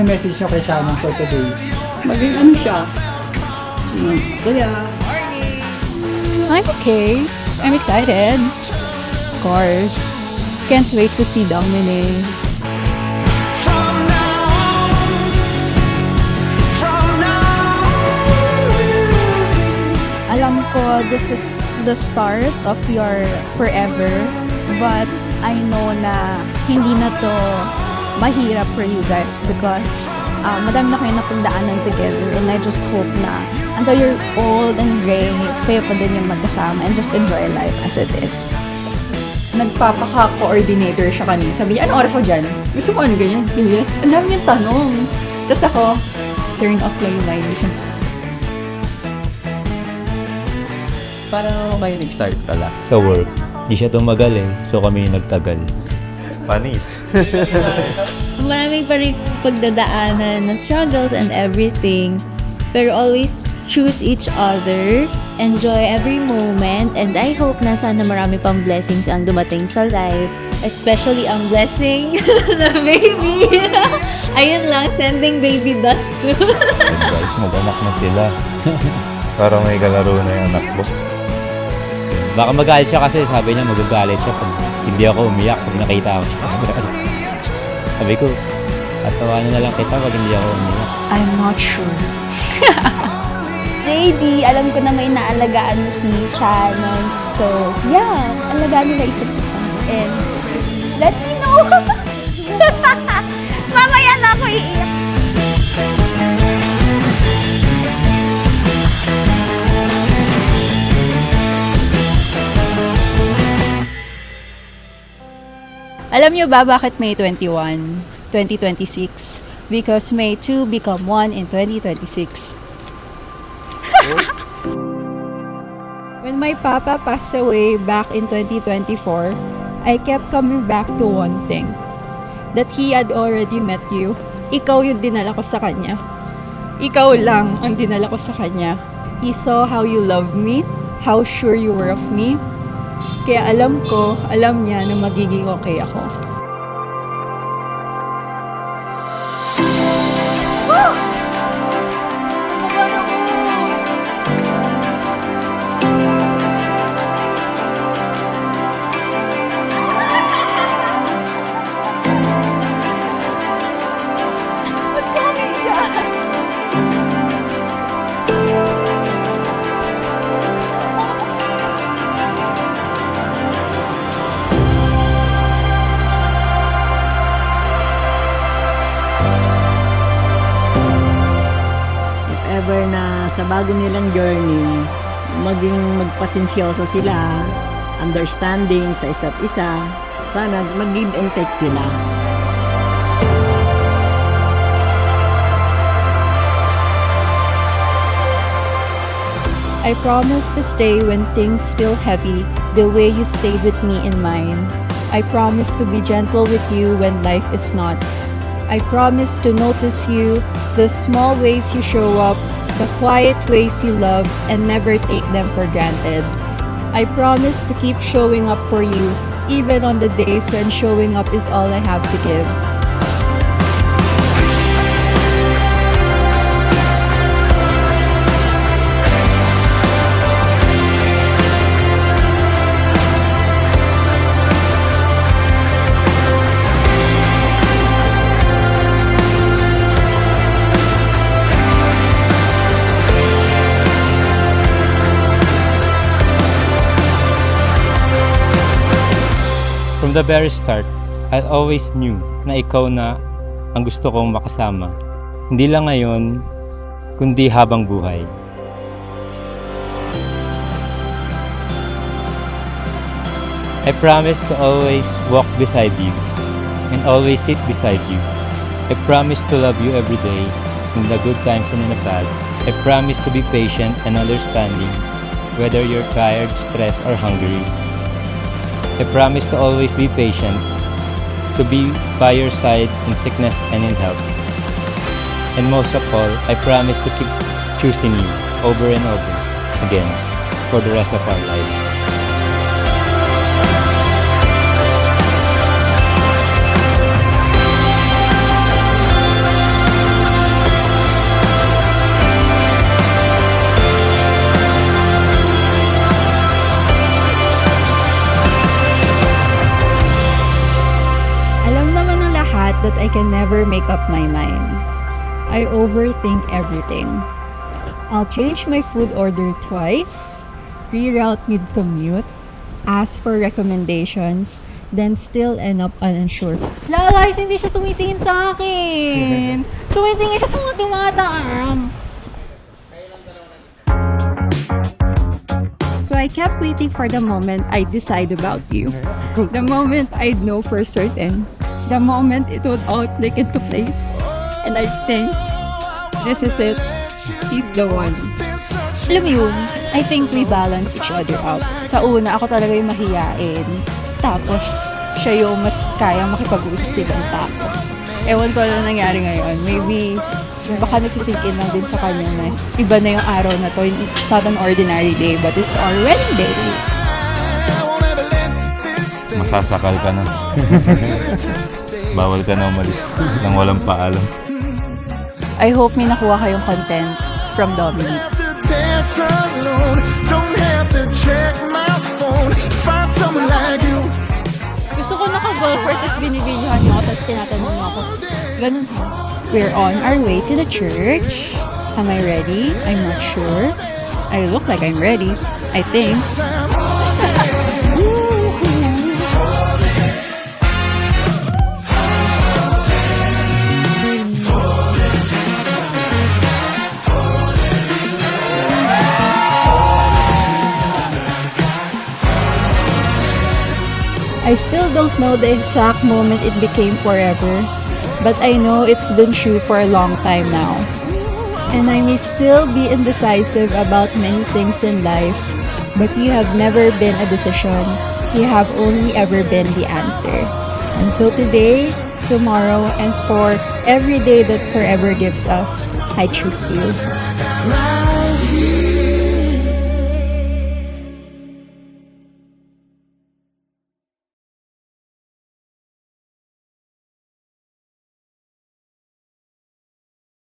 message nyo kay Shannon for today? Maging ano siya? Kaya, I'm okay. I'm excited. Of course. Can't wait to see Dominic. Alam ko this is the start of your forever, but I know na hindi na to mahirap for you guys because madami na kayo napagdaanan together, and I just hope na until you're old and gray, kayo pa din yung magkasama and just enjoy life as it is. nagpapaka-coordinator siya kanina. Sabi niya, anong oras mo dyan? Gusto mo ano ganyan? Ganyan. Ang dami niyang tanong. Tapos ako, turn off lang yung line. Paano kayo nag-start pala? Sa work. Di siya tumagal eh. So kami yung nagtagal. Panis. Maraming pa rin pagdadaanan na struggles and everything. Pero always choose each other, enjoy every moment, and I hope na sana marami pang blessings ang dumating sa life. Especially ang blessing na baby. Ayun lang, sending baby dust to. Guys, mag-anak na sila. Parang may kalaro na yung anak mo. Baka magalit siya kasi sabi niya magagalit siya pag hindi ako umiyak pag nakita ko siya. Sabi ko, tatawanan na lang kita pag hindi ako umiyak. I'm not sure. JD, alam ko na may naalagaan mo si Shannon. So, yeah, alagaan nila isa't isa. And, let me know. Mamaya na ako iiyak. Alam niyo ba bakit May 21, 2026? Because May 2 become 1 in 2026. When my papa passed away back in 2024, I kept coming back to one thing. That he had already met you. Ikaw yung dinala ko sa kanya. Ikaw lang ang dinala ko sa kanya. He saw how you loved me, how sure you were of me. Kaya alam niya na magiging okay ako. Ever na sa bago nilang journey, maging magpasensyoso sila, understanding sa isa't isa, sana mag-give and take sila. I promise to stay when things feel heavy, the way you stayed with me in mine. I promise to be gentle with you when life is not. I promise to notice you, the small ways you show up, the quiet ways you love, and never take them for granted. I promise to keep showing up for you, even on the days when showing up is all I have to give. From the very start, I always knew na ikaw na ang gusto kong makasama. Hindi lang ngayon, kundi habang buhay. I promise to always walk beside you and always sit beside you. I promise to love you every day, in the good times and in the bad. I promise to be patient and understanding, whether you're tired, stressed, or hungry. I promise to always be patient, to be by your side in sickness and in health. And most of all, I promise to keep choosing you over and over again for the rest of our lives. that I can never make up my mind. I overthink everything. I'll change my food order twice, reroute mid-commute, ask for recommendations, then still end up unsure. La guys, hindi siya tumitingin sa akin. Tumitingin siya sa mga dumadaan. So I kept waiting for the moment I'd decide about you. The moment I'd know for certain. The moment it would all click into place. And I think, this is it. He's the one. Alam mo yun, I think we balance each other out. Sa una, ako talaga yung mahiyain. Tapos, siya yung mas kaya makipag-usap sa ibang tao. Ewan ko ano nangyari ngayon. Maybe, baka nagsisink in lang din sa kanya na iba na yung araw na to. It's not an ordinary day, but it's our wedding day. Masasakal ka na. Bawal ka na umalis nang walang paalam. I hope may nakuha kayong content from Dominic. gusto ko naka-golfer, tapos binibidyohan niyo ako, tapos tinatanong niyo ako. Ganun ha. We're on our way to the church. Am I ready? I'm not sure. I look like I'm ready. I think. I still don't know the exact moment it became forever, but I know it's been true for a long time now. And I may still be indecisive about many things in life, but you have never been a decision. You have only ever been the answer. And so today, tomorrow, and for every day that forever gives us, I choose you.